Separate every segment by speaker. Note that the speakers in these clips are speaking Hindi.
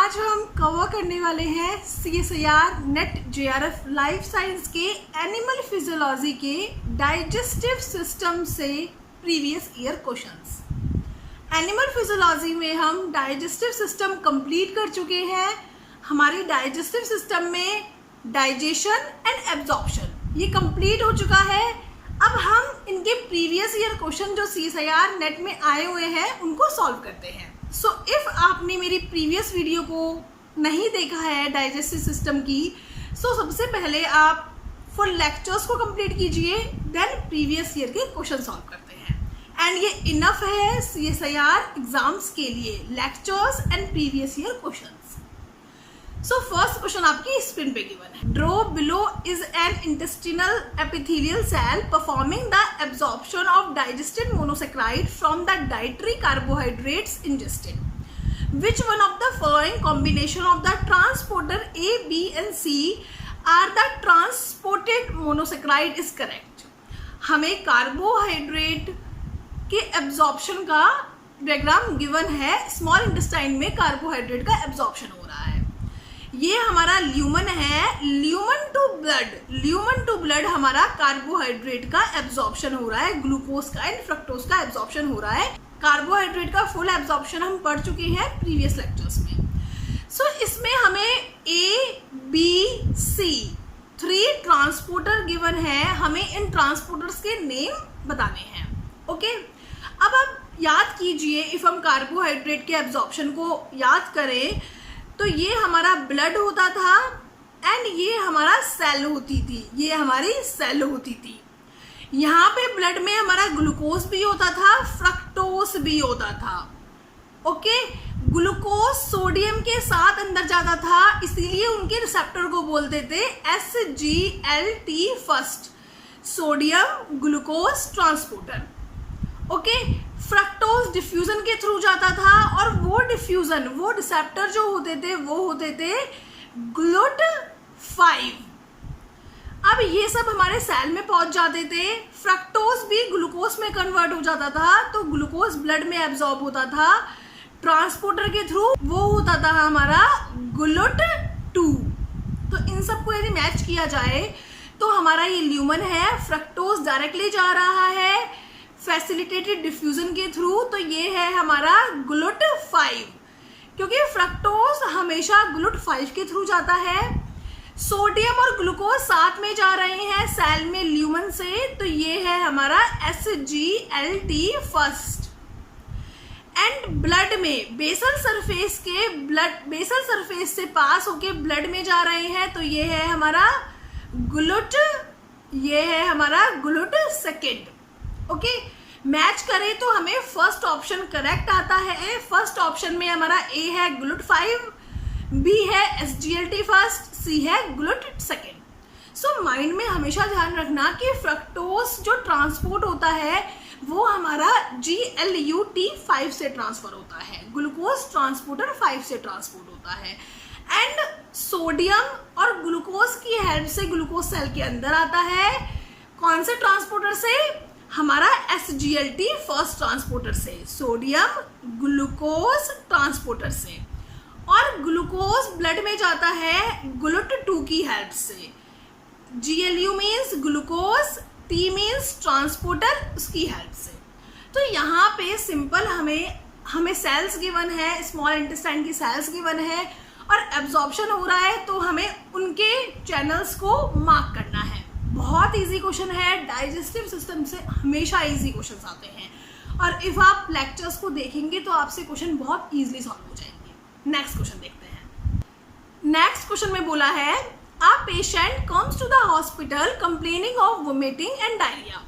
Speaker 1: आज हम कवर करने वाले हैं CSIR net JRF life science के एनिमल फिजियोलॉजी के डाइजेस्टिव सिस्टम से previous year questions. Animal physiology में हम डाइजेस्टिव सिस्टम कंप्लीट कर चुके हैं। हमारे डाइजेस्टिव सिस्टम में डाइजेशन एंड एब्जॉर्प्शन ये कंप्लीट हो चुका है। अब हम इनके प्रीवियस ईयर क्वेश्चन जो CSIR नेट में आए हुए हैं उनको सॉल्व करते हैं। सो इफ़ आपने मेरी प्रीवियस वीडियो को नहीं देखा है डाइजेस्टिव सिस्टम की, सबसे पहले आप फुल लेक्चर्स को कंप्लीट कीजिए, देन प्रीवियस ईयर के क्वेश्चन सॉल्व करते हैं। एंड ये इनफ है CSIR एग्जाम्स के लिए, lectures and previous year questions. So first question आपकी स्क्रीन पे गिवन है। Draw below is an intestinal epithelial cell performing the absorption of digested monosaccharide from the dietary carbohydrates ingested. Which one of the following combination of the transporter A, B and C are the transported monosaccharide is correct. हमें कार्बोहाइड्रेट के एब्जॉर्प्शन का डायग्राम गिवन है। स्मॉल इंटेस्टाइन में कार्बोहाइड्रेट का एब्जॉर्प्शन हो रहा है। ये हमारा ल्यूमन है, ल्यूमन टू ब्लड हमारा कार्बोहाइड्रेट का एब्जॉर्प्शन हो रहा है, ग्लूकोज का एंड फ्रक्टोज का एब्जॉर्प्शन हो रहा है। कार्बोहाइड्रेट का फुल एब्जॉर्प्शन हम पढ़ चुके हैं प्रीवियस लेक्चर्स में। इसमें हमें A, B, C 3 transporter given है। हमें इन ट्रांसपोर्टर्स के नेम बताने हैं। ओके, अब आप याद कीजिए, इफ हम कार्बोहाइड्रेट के एब्जॉर्प्शन को याद करें तो ये हमारा ब्लड होता था एंड ये हमारा सेल होती थी, ये हमारी सेल होती थी। यहाँ पे ब्लड में हमारा ग्लूकोज भी होता था, फ्रक्टोज भी होता था। ओके, ग्लूकोज सोडियम के साथ अंदर जाता था, इसीलिए उनके रिसेप्टर को बोलते थे SGLT first, sodium glucose transporter. Okay, fructose diffusion के थ्रू जाता था और वो डिफ्यूजन, वो रिसेप्टर जो होते थे वो होते थे GLUT5। अब ये सब हमारे सेल में पहुंच जाते थे। फ्रक्टोज भी ग्लूकोज में कन्वर्ट हो जाता था, तो ग्लूकोज ब्लड में एब्जॉर्ब होता था ट्रांसपोर्टर के थ्रू, वो होता था हमारा GLUT2। तो इन सबको यदि मैच किया जाए तो हमारा ये ल्यूमन है, फ्रक्टोज डायरेक्टली जा रहा है फैसिलिटेटेड डिफ्यूजन के थ्रू, तो ये है हमारा GLUT5, क्योंकि फ्रक्टोज हमेशा GLUT5 के थ्रू जाता है। सोडियम और ग्लूकोज साथ में जा रहे हैं सेल में ल्यूमन से, तो ये है हमारा SGLT फर्स्ट। एंड ब्लड में बेसल सरफेस से पास होके ब्लड में जा रहे हैं, तो ये है हमारा GLUT2। ओके, मैच करें तो हमें फर्स्ट ऑप्शन करेक्ट आता है। फर्स्ट ऑप्शन में हमारा A है GLUT5, B है SGLT फर्स्ट, C है GLUT2। माइंड में हमेशा ध्यान रखना कि फ्रक्टोज जो ट्रांसपोर्ट होता है वो हमारा GLUT5 से ट्रांसफर होता है, ग्लूकोज ट्रांसपोर्टर 5 से ट्रांसपोर्ट होता है। एंड सोडियम और ग्लूकोज की हेल्प से ग्लूकोज सेल के अंदर आता है। कौन से ट्रांसपोर्टर से? हमारा SGLT फर्स्ट ट्रांसपोर्टर से, सोडियम ग्लूकोज ट्रांसपोर्टर से। और ग्लूकोज ब्लड में जाता है GLUT2 की हेल्प से। GLU means glucose, T means transporter, उसकी हेल्प से। तो यहाँ पे सिंपल हमें सेल्स गिवन है, स्मॉल इंटेस्टाइन की सेल्स गिवन है और एब्जॉर्प्शन हो रहा है, तो हमें उनके चैनल्स को मार्क करना है। बहुत इजी क्वेश्चन है, डाइजेस्टिव सिस्टम से हमेशा इजी क्वेश्चंस आते हैं और इफ आप लेक्चर्स को देखेंगे तो आपसे क्वेश्चन बहुत इजीली सॉल्व हो जाएंगे। नेक्स्ट क्वेश्चन देखते हैं। नेक्स्ट क्वेश्चन में बोला है, a patient comes to the hospital complaining of vomiting and diarrhoea.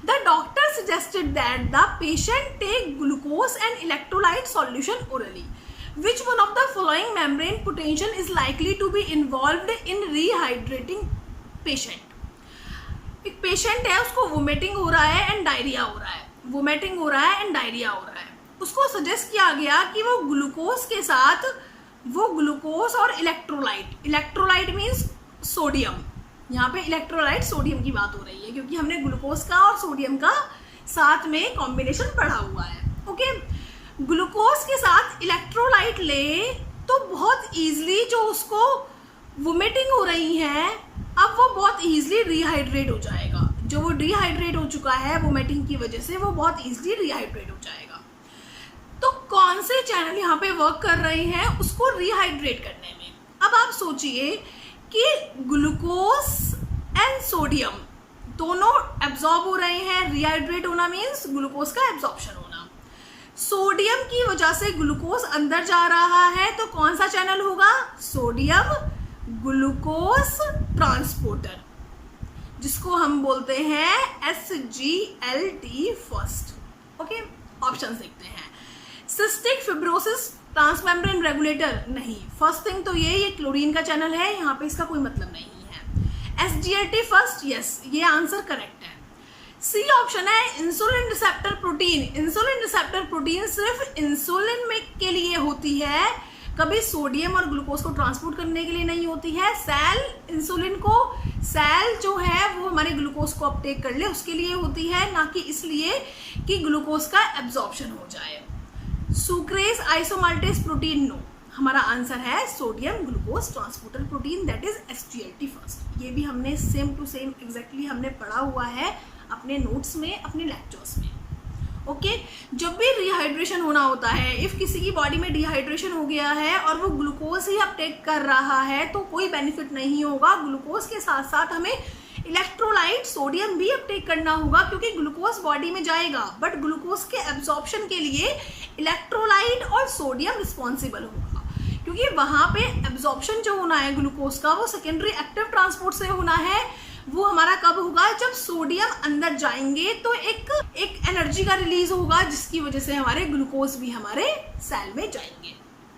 Speaker 1: The doctor suggested that the patient take glucose and electrolyte solution orally. Which one of the following membrane potential is likely to be involved in rehydrating patient? एक पेशेंट है, उसको वोमिटिंग हो रहा है एंड डायरिया हो रहा है, उसको सजेस्ट किया गया कि वो ग्लूकोज के साथ वो ग्लूकोज और इलेक्ट्रोलाइट मीन्स सोडियम, यहाँ पे इलेक्ट्रोलाइट सोडियम की बात हो रही है क्योंकि हमने ग्लूकोज का और सोडियम का साथ में कॉम्बिनेशन पढ़ा हुआ है। ओके, ग्लूकोज के साथ इलेक्ट्रोलाइट ले तो बहुत बहुत ईजिली जो उसको वोमिटिंग हो रही है, अब वो बहुत ईजिली रिहाइड्रेट हो जाएगा। जो वो डिहाइड्रेट हो चुका है वोमिटिंग की वजह से, वो बहुत ईजिली रिहाइड्रेट हो जाएगा। तो कौन से चैनल यहाँ पे वर्क कर रहे हैं उसको रिहाइड्रेट करने में? अब आप सोचिए कि ग्लूकोज एंड सोडियम दोनों एब्जॉर्ब हो रहे हैं। रिहाइड्रेट होना मीन्स ग्लूकोज का एब्जॉर्प्शन होना। सोडियम की वजह से ग्लूकोज अंदर जा रहा है, तो कौन सा चैनल होगा? सोडियम ग्लूकोज ट्रांसपोर्टर, जिसको हम बोलते हैं SGLT फर्स्ट। ओके, ऑप्शन देखते हैं। सिस्टिक फिब्रोसिस ट्रांसमेम्ब्रेन रेगुलेटर, नहीं। फर्स्ट थिंग तो ये क्लोरीन का चैनल है, यहाँ पे इसका कोई मतलब नहीं है। SGLT फर्स्ट, यस, ये आंसर करेक्ट है। सी ऑप्शन है insulin receptor protein. Insulin receptor protein सिर्फ इंसुलिन में के लिए होती है, कभी सोडियम और ग्लूकोज को ट्रांसपोर्ट करने के लिए नहीं होती है। सेल इंसुलिन को, सेल जो है वो हमारे ग्लूकोज को अपटेक कर ले उसके लिए होती है, ना कि इसलिए कि ग्लूकोज का एब्जॉर्प्शन हो जाए। Sucrase isomaltase protein, no. हमारा आंसर है sodium glucose transporter protein, that is SGLT first. ये भी हमने सेम टू सेम एग्जैक्टली हमने पढ़ा हुआ है अपने नोट्स में, अपने लेक्चर्स में। ओके, जब भी डिहाइड्रेशन होना होता है, इफ़ किसी की बॉडी में डिहाइड्रेशन हो गया है और वो ग्लूकोज ही अपटेक कर रहा है तो कोई बेनिफिट नहीं होगा। ग्लूकोज के साथ साथ हमें इलेक्ट्रोलाइट सोडियम भी अपटेक करना होगा, क्योंकि ग्लूकोज बॉडी में जाएगा, बट ग्लूकोज के एब्जॉर्प्शन के लिए इलेक्ट्रोलाइट और सोडियम रिस्पॉन्सिबल होगा, क्योंकि वहाँ पे एब्जॉर्प्शन जो होना है ग्लूकोज का वो सेकेंडरी एक्टिव ट्रांसपोर्ट से होना है। वो हमारा कब होगा? जब सोडियम अंदर जाएंगे तो एक एनर्जी का रिलीज होगा, जिसकी वजह से हमारे ग्लूकोज भी हमारे सेल में जाएंगे।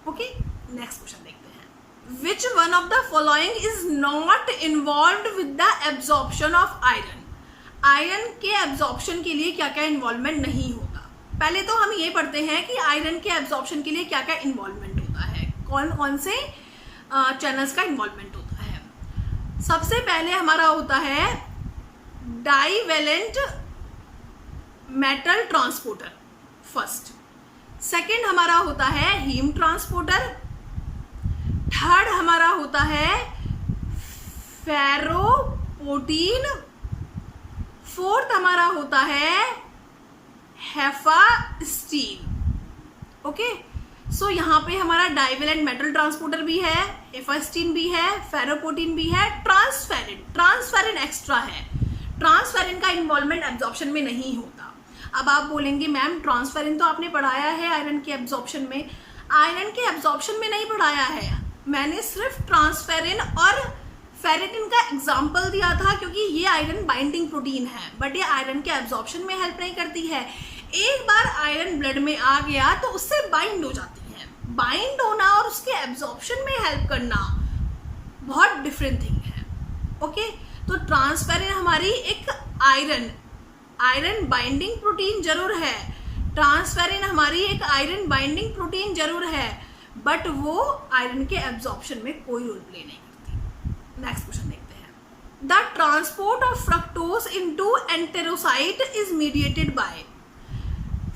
Speaker 1: ओके, नेक्स्ट क्वेश्चन देखते हैं। विच one of the following is not involved with the absorption of iron? Iron के एब्जॉर्प्शन के लिए क्या क्या इन्वॉल्वमेंट नहीं होता? पहले तो हम ये पढ़ते हैं कि आयरन के एब्जॉर्प्शन के लिए क्या क्या इन्वॉल्वमेंट होता है, कौन कौन से चैनल्स का इन्वॉल्वमेंट होता है। सबसे पहले हमारा होता है divalent metal transporter first. Second हमारा होता है हीम ट्रांसपोर्टर। थर्ड हमारा होता है फेरोपोटीन। फोर्थ हमारा होता है हेफास्टीन। ओके, सो यहाँ पे हमारा डाईवेलेंट मेटल ट्रांसपोर्टर भी है, हेफास्टीन भी है, फेरोपोटीन भी है, ट्रांसफेरिन एक्स्ट्रा है। ट्रांसफेरिन का इन्वॉल्वमेंट एब्जॉर्प्शन में नहीं होता। अब आप बोलेंगे मैम ट्रांसफेरिन तो आपने पढ़ाया है आयरन के एब्जॉर्प्शन में। आयरन के एब्जॉर्प्शन में नहीं पढ़ाया है, मैंने सिर्फ ट्रांसफेरिन और फेरेटिन का एग्जाम्पल दिया था, क्योंकि ये आयरन बाइंडिंग प्रोटीन है, बट ये आयरन के एब्जॉर्प्शन में हेल्प नहीं करती है। एक बार आयरन ब्लड में आ गया तो उससे बाइंड हो जाती है। बाइंड होना और उसके एब्जॉर्प्शन में हेल्प करना बहुत डिफरेंट थिंग है। ओके, तो ट्रांसफेरिन हमारी एक आयरन बाइंडिंग प्रोटीन जरूर है। ट्रांसफेरिन हमारी एक आयरन बाइंडिंग प्रोटीन जरूर है, बट वो आयरन के एब्जॉर्प्शन में कोई रोल प्ले नहीं करती। नेक्स्ट क्वेश्चन देखते हैं। The transport of fructose into enterocyte is mediated by.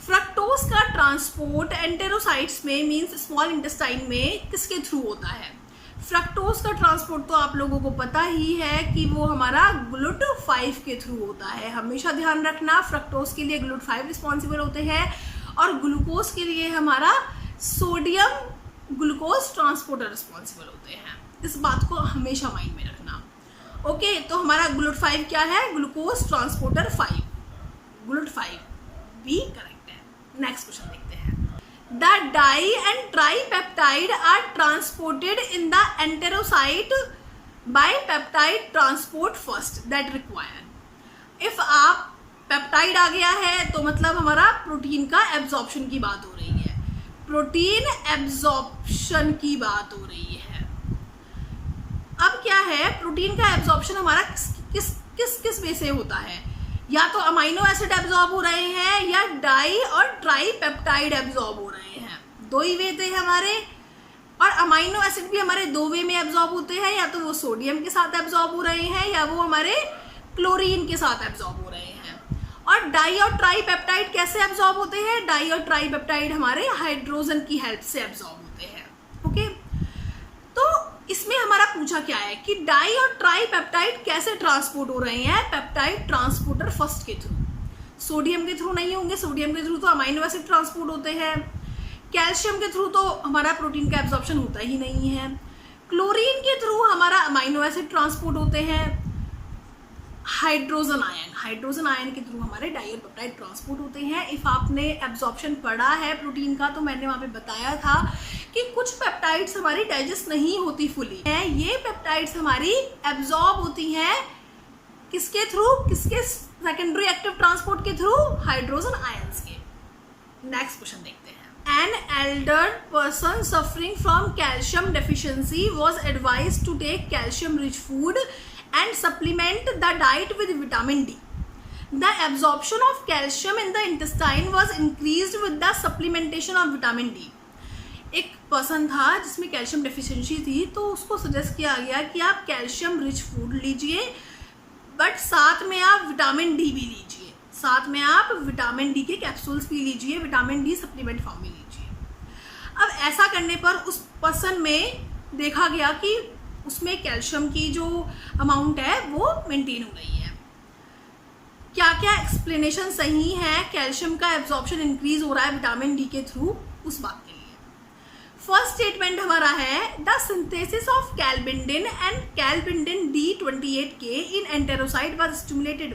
Speaker 1: Fructose का ट्रांसपोर्ट एंटेरोसाइट्स में मींस स्मॉल इंटेस्टाइन में किसके थ्रू होता है? फ्रक्टोज का ट्रांसपोर्ट तो आप लोगों को पता ही है कि वो हमारा GLUT5 के थ्रू होता है। हमेशा ध्यान रखना, फ्रक्टोज के लिए GLUT5 रिस्पॉन्सिबल होते हैं और ग्लूकोज के लिए हमारा सोडियम ग्लूकोज ट्रांसपोर्टर रिस्पॉन्सिबल होते हैं। इस बात को हमेशा माइंड में रखना। ओके, तो हमारा GLUT5 क्या है? ग्लूकोज ट्रांसपोर्टर 5, GLUT5 भी करेक्ट है। नेक्स्ट क्वेश्चन देखते हैं। The di and tripeptide are transported in the enterocyte by peptide transport first that require. If आप पेप्टाइड आ गया है तो मतलब हमारा प्रोटीन का एब्जॉर्प्शन की बात हो रही है। प्रोटीन एब्जॉर्प्शन की बात हो रही है। अब क्या है, प्रोटीन का एब्जॉर्प्शन हमारा किस वे से होता है? या तो अमाइनो एसिड एब्जॉर्ब हो रहे हैं या डाई और ट्राईपेप्टाइड एब्जॉर्ब हो रहे हैं। दो ही वे थे हमारे, और अमाइनो एसिड भी हमारे दो वे में एब्जॉर्ब होते हैं, या तो वो सोडियम के साथ एब्जॉर्ब हो रहे हैं या वो हमारे क्लोरीन के साथ एब्जॉर्ब हो रहे हैं। और डाई और ट्राईपेप्टाइड कैसे एब्जॉर्ब होते हैं? डाई और ट्राईपेप्टाइड हमारे हाइड्रोजन की हेल्प से एब्जॉर्ब होते हैं। ओके, पूछा क्या है कि डाई और ट्राई पेप्टाइड कैसे ट्रांसपोर्ट हो रहे हैं पेप्टाइड ट्रांसपोर्टर फर्स्ट के थ्रू। सोडियम के थ्रू नहीं होंगे, सोडियम के थ्रू तो अमाइनो एसिड ट्रांसपोर्ट होते हैं। कैल्शियम के थ्रू तो हमारा प्रोटीन का एब्जॉर्प्शन होता ही नहीं है। क्लोरीन के थ्रू हमारा अमाइनो एसिड ट्रांसपोर्ट होते हैं। हाइड्रोजन आयन के थ्रू हमारे डाई और पेप्टाइड ट्रांसपोर्ट होते हैं। इफ आपने एब्जॉर्प्शन पढ़ा है प्रोटीन का तो मैंने वहाँ पे बताया था कि कुछ पेप्टाइड्स हमारी डाइजेस्ट नहीं होती फुली है, ये पेप्टाइड्स हमारी एब्जॉर्ब होती हैं किसके थ्रू, किसके सेकेंडरी एक्टिव ट्रांसपोर्ट के थ्रू, हाइड्रोजन आयंस के। नेक्स्ट क्वेश्चन देखते हैं। An elder person suffering from calcium deficiency was advised to take calcium rich food and supplement the diet with vitamin D. The absorption of calcium in the intestine was increased with the supplementation of vitamin D. एक पर्सन था जिसमें कैल्शियम डेफिशिएंसी थी, तो उसको सजेस्ट किया गया कि आप कैल्शियम रिच फूड लीजिए बट साथ में आप विटामिन डी भी लीजिए, साथ में आप विटामिन डी के कैप्सूल्स भी लीजिए, विटामिन डी सप्लीमेंट फॉर्म में लीजिए। अब ऐसा करने पर उस पर्सन में देखा गया कि उसमें कैल्शियम की जो अमाउंट है वो मेंटेन हो रही है। क्या क्या एक्सप्लेनेशन सही है कैल्शियम का एब्जॉर्प्शन इंक्रीज हो रहा है विटामिन डी के थ्रू, उस बात के लिए फर्स्ट स्टेटमेंट हमारा है the synthesis of calbindin and calbindin D28K in enterocyte was stimulated.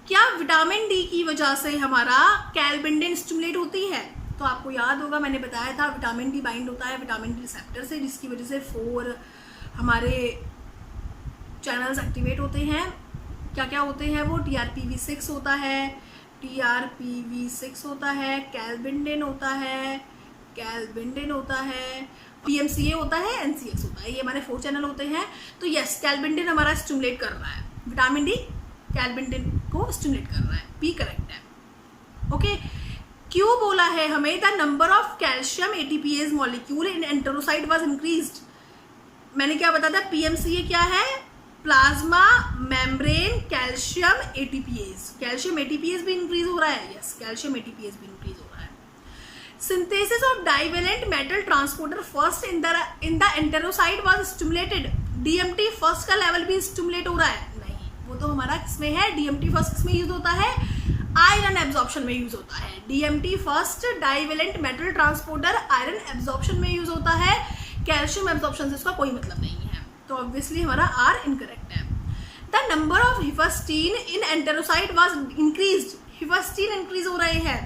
Speaker 1: क्या विटामिन डी की वजह से हमारा कैलबिंडिन स्टिमुलेट होती है? तो आपको याद होगा मैंने बताया था विटामिन डी बाइंड होता है विटामिन डी रिसेप्टर से, जिसकी वजह से 4 हमारे चैनल्स एक्टिवेट होते हैं। क्या क्या होते हैं वो? TRPV6 होता है, TRPV6 होता है, कैलबिंडिन होता है, PMCA होता है, NCX होता है, ये हमारे 4 चैनल होते हैं। तो यस, कैलबिंडिन हमारा स्टिमुलेट कर रहा है, विटामिन डी कैलबिंडिन को स्टिमुलेट कर रहा है, P करेक्ट है। ओके, क्यों बोला है हमें the number of calcium ATPase molecule in enterocyte was increased. मैंने क्या बताया था? PMCA क्या है? Plasma membrane calcium ATPase। Calcium ATPase भी इंक्रीज हो रहा है, यस कैल्शियम ATPase भी इंक्रीज हो रहा है। Synthesis of divalent metal transporter first in the enterocyte was stimulated. DMT first का लेवल भी स्टिमुलेट हो रहा है? नहीं, वो तो हमारा किसमें है? DMT फर्स्ट किसमें यूज होता है? आयरन एब्जॉर्प्शन में यूज होता है। DMT first divalent metal transporter iron absorption में यूज होता है, कैल्शियम एब्जॉर्प्शन से इसका कोई मतलब नहीं है, तो ऑब्वियसली हमारा R इनकरेक्ट है। The number of hephaestin in enterocyte was increased. Hephaestin increase हो रहे हैं,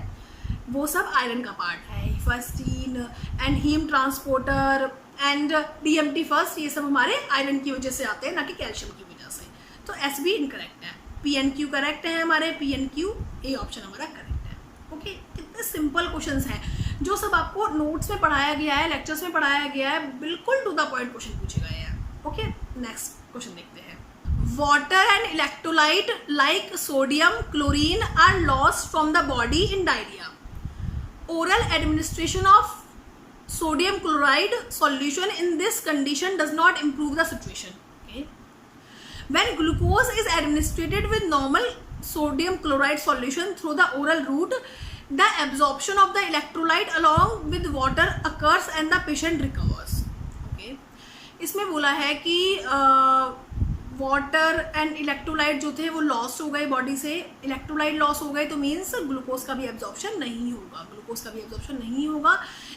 Speaker 1: वो सब आयरन का पार्ट है। Hephaestin and heme transporter and DMT first, ये सब हमारे आयरन की वजह से आते हैं, ना कि कैल्शियम की वजह से। तो S भी इनकरेक्ट है। PNQ करेक्ट है हमारे, PNQ ए ऑप्शन हमारा करेक्ट है। ओके, कितने सिंपल क्वेश्चंस हैं जो सब आपको नोट्स में पढ़ाया गया है, लेक्चर्स में पढ़ाया गया है, बिल्कुल टू द पॉइंट क्वेश्चन पूछे गए हैं। ओके, नेक्स्ट क्वेश्चन देखते हैं। Water and electrolyte like sodium chlorine are lost from the body in diarrhoea. Oral administration of sodium chloride solution in this condition does not improve the situation. Okay, when glucose is administered with normal sodium chloride solution through the oral route, the absorption of the electrolyte along with water occurs and the patient recovers. Okay, इसमें बोला है कि वाटर एंड इलेक्ट्रोलाइट जो थे वो लॉस हो गए बॉडी से। इलेक्ट्रोलाइट लॉस हो गए तो मीन्स ग्लूकोज का भी एब्जॉर्प्शन नहीं होगा, ग्लूकोज का भी एब्जॉर्प्शन नहीं होगा।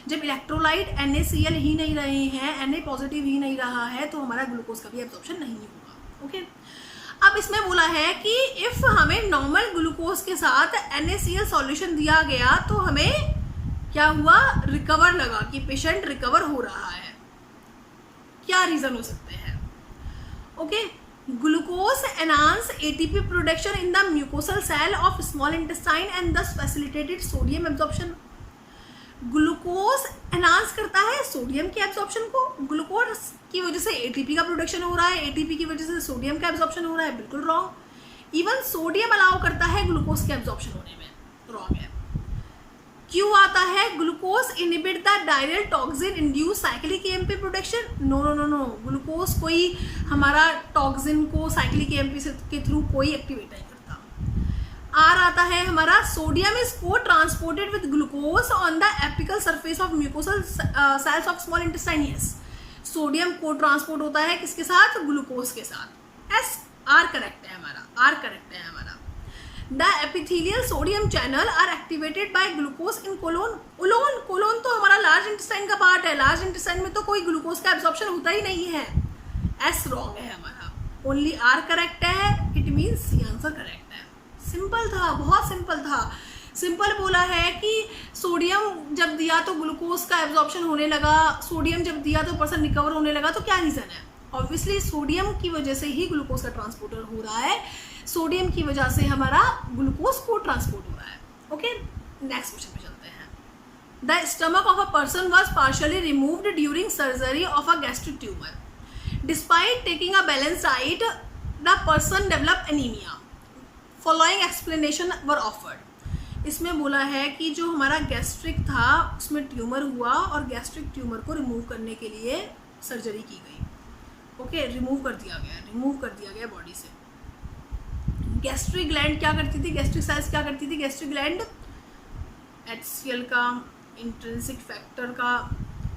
Speaker 1: जब इलेक्ट्रोलाइट NaCl ही नहीं रहे हैं, Na पॉजिटिव ही नहीं रहा है, तो हमारा ग्लूकोज का भी एब्जॉर्प्शन नहीं होगा। ओके, अब इसमें बोला है कि इफ़ हमें नॉर्मल ग्लूकोज के साथ NaCl सॉल्यूशन दिया गया तो हमें क्या हुआ? रिकवर लगा कि पेशेंट रिकवर हो रहा है। क्या रीज़न हो सकते हैं? Okay, Glucose enhance ATP production in the mucosal cell of small intestine and thus facilitated sodium absorption. Glucose enhance करता है सोडियम के एब्जॉर्प्शन को। ग्लूकोज की वजह से ATP का प्रोडक्शन हो रहा है, ATP की वजह से सोडियम का एब्जॉर्प्शन हो रहा है, बिल्कुल रॉन्ग। इवन सोडियम अलाउ करता है ग्लूकोज के एब्जॉर्प्शन होने में, रॉन्ग है। क्यों आता है? Glucose inhibit the direct toxin induce cyclic AMP production. No no no no, glucose कोई हमारा टॉक्सिन को साइक्लिक AMP के थ्रू कोई एक्टिवेट नहीं करता। R आता है हमारा sodium is cotransported with glucose on the apical surface of mucosal cells of small intestine. Yes, sodium को ट्रांसपोर्ट होता है किसके साथ, ग्लूकोज के साथ। एस आर करेक्ट है हमारा, आर करेक्ट है हमारा। The epithelial sodium channel are activated by glucose in colon. Colon, colon तो हमारा लार्ज इंटेस्टाइन का पार्ट है, लार्ज इंटेस्टाइन में तो कोई ग्लूकोज का एब्जॉर्प्शन होता ही नहीं है। एस रॉन्ग है हमारा, ओनली आर करेक्ट है, it means C answer correct है। सिंपल था, बहुत सिंपल था। सिंपल बोला है कि सोडियम जब दिया तो ग्लूकोज का एब्जॉर्प्शन होने लगा, सोडियम जब दिया तो पर्सन रिकवर होने लगा, तो क्या रीज़न है? ऑब्वियसली सोडियम की वजह से ही ग्लूकोज का ट्रांसपोर्टर हो रहा है, सोडियम की वजह से हमारा ग्लूकोज को ट्रांसपोर्ट हो रहा है। ओके, नेक्स्ट क्वेश्चन पे चलते हैं। The stomach of a person was partially removed during surgery of a gastric tumour. Despite taking a balance diet the person develop anaemia. Following explanation were offered. इसमें बोला है कि जो हमारा गैस्ट्रिक था उसमें ट्यूमर हुआ और गैस्ट्रिक ट्यूमर को रिमूव करने के लिए सर्जरी की गई। ओके, रिमूव कर दिया गया बॉडी से। गैस्ट्रिक ग्लैंड क्या करती थी, गैस्ट्रिक सेल्स क्या करती थी? गैस्ट्रिक ग्लैंड HCl का, इंट्रिंसिक फैक्टर का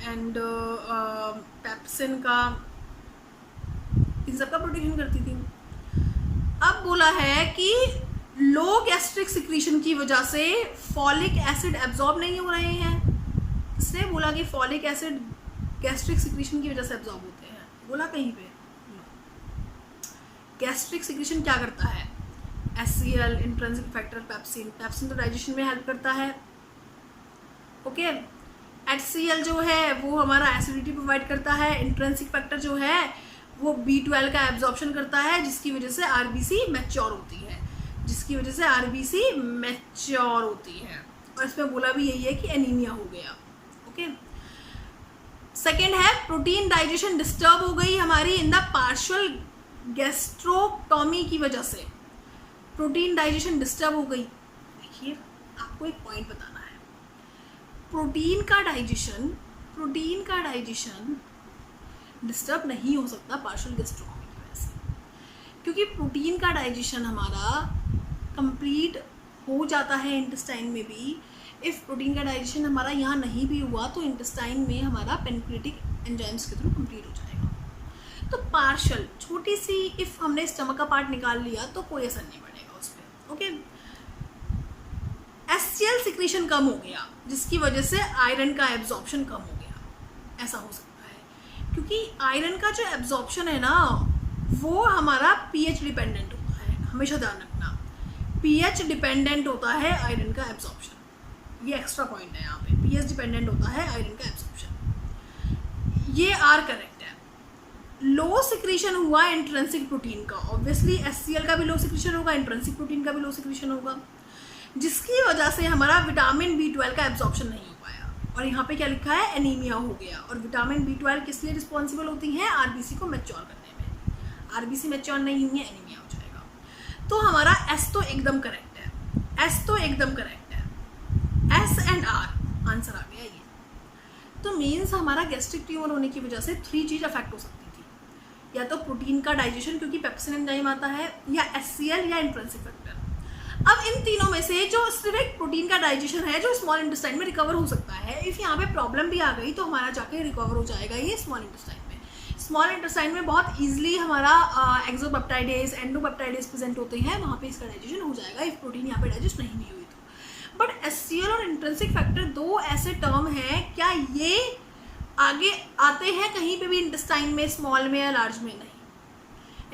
Speaker 1: एंड पेप्सिन का, इन सब का प्रोटेक्शन करती थी। अब बोला है कि लो गैस्ट्रिक सिक्रीशन की वजह से फॉलिक एसिड एब्जॉर्ब नहीं हो रहे हैं। इसने बोला कि फॉलिक एसिड गैस्ट्रिक सिक्रीशन की वजह से एब्जॉर्ब होते हैं, बोला कहीं पे? गैस्ट्रिक सिक्रीशन क्या करता है? HCl, intrinsic factor, pepsin. Pepsin तो डाइजेशन में हेल्प करता है। ओके, HCl जो है वो हमारा एसिडिटी प्रोवाइड करता है। इंट्रिंसिक फैक्टर जो है वो B12 का एब्जॉर्प्शन करता है, जिसकी वजह से RBC मैच्योर होती है, और इसमें बोला भी यही है कि एनीमिया हो गया। ओके, सेकेंड है प्रोटीन डाइजेशन डिस्टर्ब हो गई हमारी इन द पार्शियल गैस्ट्रोटॉमी की वजह से। प्रोटीन डाइजेशन डिस्टर्ब हो गई। देखिए, आपको एक पॉइंट बताना है, प्रोटीन का डाइजेशन डिस्टर्ब नहीं हो सकता पार्शियल गैस्ट्रोटॉमी की वजह से, क्योंकि प्रोटीन का डाइजेशन हमारा कंप्लीट हो जाता है इंटेस्टाइन में भी। इफ़ प्रोटीन का डाइजेशन हमारा यहाँ नहीं भी हुआ तो इंटेस्टाइन में हमारा पेनक्रियाटिक एंजाइम्स के थ्रू कंप्लीट हो जाएगा। तो पार्शियल, छोटी सी, इफ़ हमने स्टमक का पार्ट निकाल लिया तो कोई असर नहीं पड़ेगा उस पर। ओके, HCl सिक्रीशन कम हो गया जिसकी वजह से आयरन का एब्जॉर्प्शन कम हो गया, ऐसा हो सकता है, क्योंकि आयरन का जो एब्जॉर्प्शन है ना वो हमारा pH डिपेंडेंट होता है। हमेशा ध्यान रखना, pH डिपेंडेंट होता है आयरन का एब्जॉर्प्शन। ये एक्स्ट्रा पॉइंट है यहाँ पे, pH डिपेंडेंट होता है आयरन का एब्जॉर्प्शन। ये आर करेक्ट है। लो सिक्रीशन हुआ इंट्रिंसिक प्रोटीन का, ऑब्वियसली HCl का भी लो सिक्रीशन होगा, इंट्रिंसिक प्रोटीन का भी लो सिक्रीशन होगा, जिसकी वजह से हमारा विटामिन B12 का एब्जॉर्प्शन नहीं हो पाया। और यहाँ पे क्या लिखा है? एनीमिया हो गया। और विटामिन B12 किस लिए रिस्पॉन्सिबल होती हैं? RBC को मैच्योर करने में। RBC मैच्योर नहीं हुई है, एनीमिया हो जाएगा। तो हमारा S तो एकदम करेक्ट है, S एंड R आंसर आ गया ये। तो मीन्स हमारा गैस्ट्रिक ट्यूमर होने की वजह से 3 चीज़ अफेक्ट हो सकती थी, या तो प्रोटीन का डाइजेशन क्योंकि पेप्सिन एंजाइम आता है, या HCl, या इंट्रिंसिक फैक्टर। अब इन तीनों में से जो सिर्फ एक प्रोटीन का डाइजेशन है जो स्मॉल इंटेस्टाइन में रिकवर हो सकता है, इफ़ यहाँ पे प्रॉब्लम भी आ गई तो हमारा जाके रिकवर हो जाएगा ये स्मॉल इंटेस्टाइन में। स्मॉल इंटेस्टाइन में बहुत ईजिली हमारा एक्सोपेप्टाइडेज, एंडोपेप्टाइडेज प्रेजेंट होते हैं, वहाँ पे इसका डाइजेशन हो जाएगा इफ प्रोटीन यहाँ पे डाइजेस्ट नहीं भी हुई तो। बट HCl और इंट्रिंसिक फैक्टर दो ऐसे टर्म हैं, क्या ये आगे आते हैं कहीं पे भी इंटेस्टाइन में, स्मॉल में या लार्ज में? नहीं।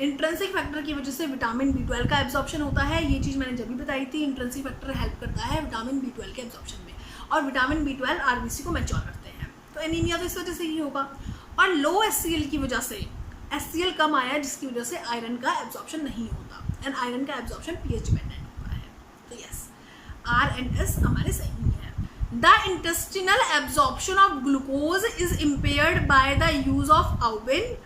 Speaker 1: इंट्रिंसिक फैक्टर की वजह से विटामिन B12 का एब्जॉर्प्शन होता है, ये चीज़ मैंने जब भी बताई थी। इंट्रिंसिक फैक्टर हेल्प करता है विटामिन B12 के एब्जॉर्प्शन में, और विटामिन B12 RBC को मैच्योर करते हैं। तो एनीमिया तो इस वजह से ही होगा। और लो HCl की वजह से, HCl कम आया जिसकी वजह से आयरन का एब्जॉर्प्शन नहीं होता, एंड आयरन का एब्जॉर्प्शन pH डिपेंडेंट होता है। तो यस, R एंड S हमारे सही है। The intestinal absorption of glucose is impaired by the use of ouabain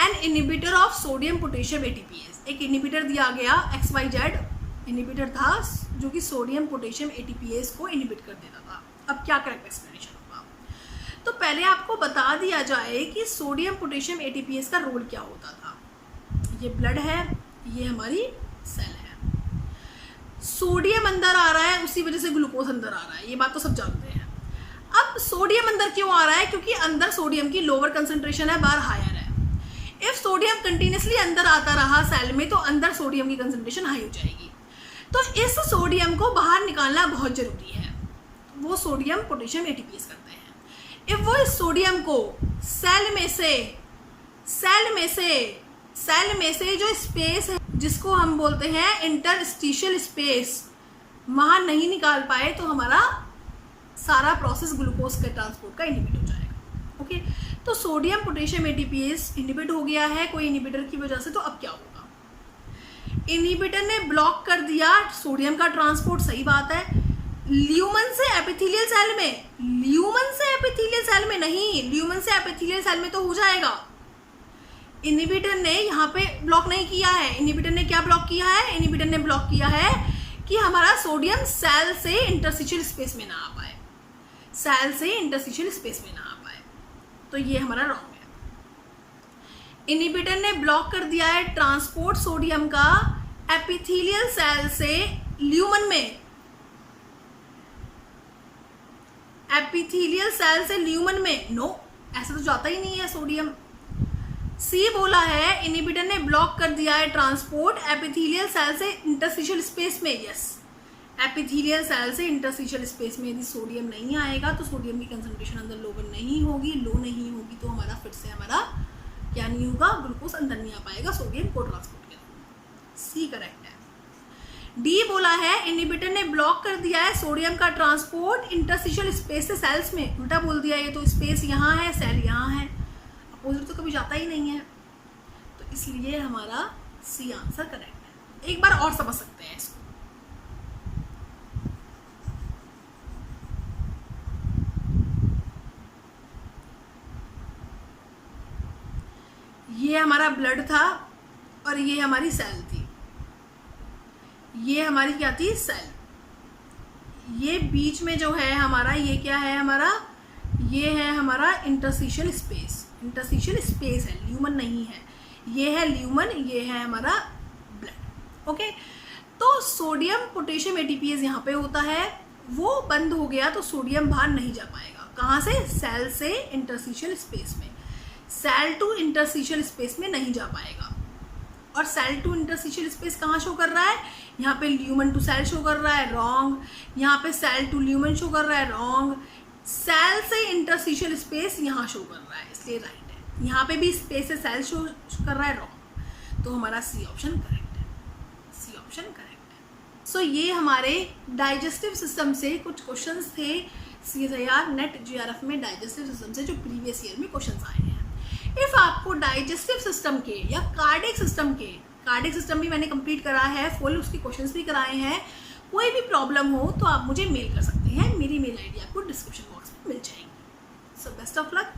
Speaker 1: an inhibitor of sodium potassium ATPase। एक इनिबिटर दिया गया, XYZ इनिबिटर था जो कि सोडियम पोटेशियम ATPase को इनिबिट कर देता था। अब क्या करेक्ट एक्सप्लेनेशन होगा? तो पहले आपको बता दिया जाए कि सोडियम पोटेशियम ATPase का रोल क्या होता था। ये ब्लड है, ये हमारी सेल है, सोडियम अंदर आ रहा है, उसी वजह से ग्लूकोज अंदर आ रहा है, ये बात तो सब जानते हैं। अब सोडियम अंदर क्यों आ रहा है? क्योंकि अंदर सोडियम की लोअर कंसंट्रेशन है, बाहर हायर है। इफ सोडियम कंटिन्यूसली अंदर आता रहा सेल में तो अंदर सोडियम की कंसंट्रेशन हाई हो जाएगी। तो इस सोडियम को बाहर निकालना बहुत जरूरी है। वो सोडियम पोटेशियम एटीपीएस करते हैं। इफ वो इस सोडियम को सेल में से जो स्पेस है जिसको हम बोलते हैं इंटरस्टिशियल स्पेस, वहां नहीं निकाल पाए तो हमारा सारा प्रोसेस ग्लूकोज के ट्रांसपोर्ट का इनहिबिट हो जाएगा। ओके, तो सोडियम पोटेशियम एटीपीएस इनहिबिट हो गया है कोई इनहिबिटर की वजह से। तो अब क्या होगा? इनहिबिटर ने ब्लॉक कर दिया सोडियम का ट्रांसपोर्ट, सही बात है। ल्यूमन से एपिथेलियल सेल में, ल्यूमन से एपिथेलियल सेल में नहीं, ल्यूमन से एपिथेलियल सेल में तो हो जाएगा। इनहिबिटर ने यहाँ पे ब्लॉक नहीं किया है। इनहिबिटर ने क्या ब्लॉक किया है? इनहिबिटर ने ब्लॉक किया है कि हमारा सोडियम सेल से इंटरस्टिशियल स्पेस में ना आ पाए, सेल से इंटरस्टिशियल स्पेस में ना आ पाए। तो ये हमारा रॉन्ग है। इनहिबिटर ने ब्लॉक कर दिया है ट्रांसपोर्ट सोडियम का एपिथेलियल सेल से ल्यूमन में, एपिथेलियल सेल से ल्यूमन में। नो, ऐसा तो जाता ही नहीं है सोडियम। सी बोला है इनहिबिटर ने ब्लॉक कर दिया है ट्रांसपोर्ट एपिथेलियल सेल से इंटरस्टिशियल स्पेस में। यस, एपिथेलियल सेल से इंटरस्टिशियल स्पेस में यदि सोडियम नहीं आएगा तो सोडियम की कंसंट्रेशन अंदर लोअर नहीं होगी, लो नहीं होगी, तो हमारा फिर से हमारा क्या नहीं होगा? ग्लूकोज अंदर नहीं आ पाएगा सोडियम को ट्रांसपोर्ट के लिए। सी करेक्ट है। डी बोला है इनहिबिटर ने ब्लॉक कर दिया है सोडियम का ट्रांसपोर्ट इंटरस्टिशियल स्पेस से सेल्स में। उल्टा बोल दिया, ये तो स्पेस यहाँ है, सेल यहाँ है, अपोजिट तो कभी जाता ही नहीं है। तो इसलिए हमारा सी आंसर करेक्ट है। एक बार और समझ सकते हैं इसको। ये हमारा ब्लड था और ये हमारी सेल थी। ये हमारी क्या थी? सेल। ये बीच में जो है हमारा, ये क्या है हमारा? ये है हमारा इंटरस्टिशियल स्पेस। इंटरस्टिशियल स्पेस है, ल्यूमन नहीं है। ये है ल्यूमन, ये है हमारा ब्लड। ओके, तो सोडियम पोटेशियम एटीपीएस यहाँ पे होता है, वो बंद हो गया तो सोडियम बाहर नहीं जा पाएगा। कहाँ से? सेल से इंटरस्टिशियल स्पेस में। सेल टू इंटरस्टिशियल स्पेस में नहीं जा पाएगा। और सेल टू इंटरस्टिशियल स्पेस कहाँ शो कर रहा है? यहाँ पे ल्यूमन टू सेल शो कर रहा है, रॉन्ग। यहाँ पे सेल टू ल्यूमन शो कर रहा है, रॉन्ग। सेल से इंटरस्टिशियल स्पेस यहाँ शो कर रहा है, इसलिए राइट है। यहाँ पे भी स्पेस से सेल शो कर रहा है, रॉन्ग। तो हमारा सी ऑप्शन करेक्ट है। सी ऑप्शन करेक्ट है। सो ये हमारे डाइजेस्टिव सिस्टम से कुछ क्वेश्चंस थे CSIR नेट JRF में डाइजेस्टिव सिस्टम से जो प्रीवियस ईयर में क्वेश्चंस आए हैं। इफ आपको डाइजेस्टिव सिस्टम के या कार्डियक सिस्टम भी मैंने कंप्लीट करा है फुल, उसके क्वेश्चंस भी कराए हैं, कोई भी प्रॉब्लम हो तो आप मुझे मेल कर सकते हैं। मेरी मेल आईडी आपको डिस्क्रिप्शन बॉक्स में मिल जाएगी। So best of luck.